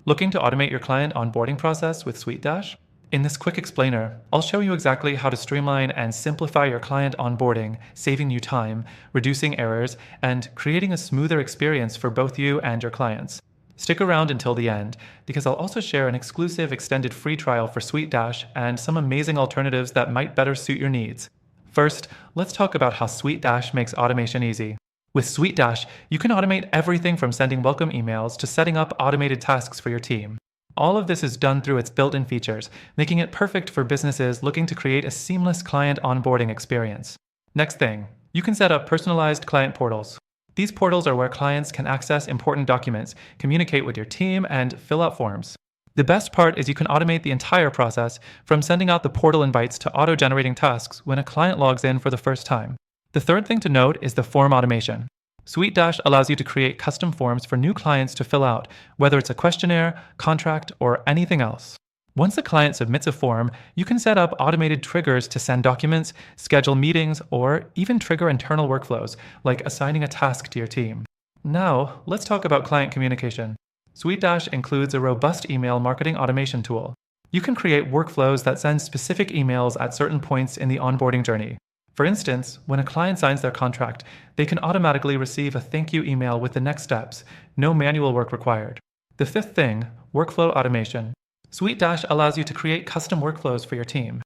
Looking to automate your client onboarding process with SuiteDash? In this quick explainer, I'll show you exactly how to streamline and simplify your client onboarding, saving you time, reducing errors, and creating a smoother experience for both you and your clients. Stick around until the end, because I'll also share an exclusive extended free trial for SuiteDash and some amazing alternatives that might better suit your needs. First, let's talk about how SuiteDash makes automation easy. With SuiteDash, you can automate everything from sending welcome emails to setting up automated tasks for your team. All of this is done through its built-in features, making it perfect for businesses looking to create a seamless client onboarding experience. Next thing, you can set up personalized client portals. These portals are where clients can access important documents, communicate with your team, and fill out forms. The best part is you can automate the entire process, from sending out the portal invites to auto-generating tasks when a client logs in for the first time. The third thing to note is the form automation. SuiteDash allows you to create custom forms for new clients to fill out, whether it's a questionnaire, contract, or anything else. Once a client submits a form, you can set up automated triggers to send documents, schedule meetings, or even trigger internal workflows, like assigning a task to your team. Now, let's talk about client communication. SuiteDash includes a robust email marketing automation tool. You can create workflows that send specific emails at certain points in the onboarding journey. For instance, when a client signs their contract, they can automatically receive a thank you email with the next steps, no manual work required. The fifth thing, workflow automation. SuiteDash allows you to create custom workflows for your team.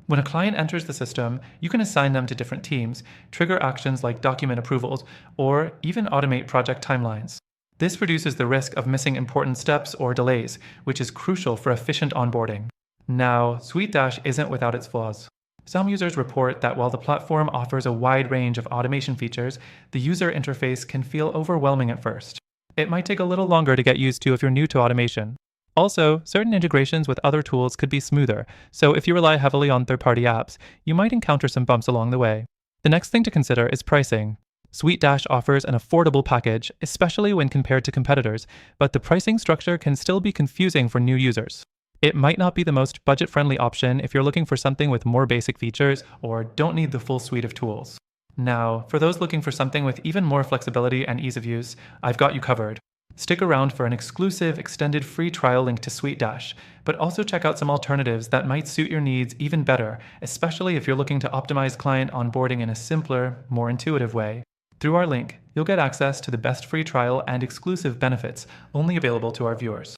When a client enters the system, you can assign them to different teams, trigger actions like document approvals, or even automate project timelines. This reduces the risk of missing important steps or delays, which is crucial for efficient onboarding. Now, SuiteDash isn't without its flaws. Some users report that while the platform offers a wide range of automation features, the user interface can feel overwhelming at first. It might take a little longer to get used to if you're new to automation. Also, certain integrations with other tools could be smoother, so if you rely heavily on third-party apps, you might encounter some bumps along the way. The next thing to consider is pricing. SuiteDash offers an affordable package, especially when compared to competitors, but the pricing structure can still be confusing for new users. It might not be the most budget-friendly option if you're looking for something with more basic features or don't need the full suite of tools. Now, for those looking for something with even more flexibility and ease of use, I've got you covered. Stick around for an exclusive extended free trial link to SuiteDash, but also check out some alternatives that might suit your needs even better, especially if you're looking to optimize client onboarding in a simpler, more intuitive way. Through our link, you'll get access to the best free trial and exclusive benefits only available to our viewers.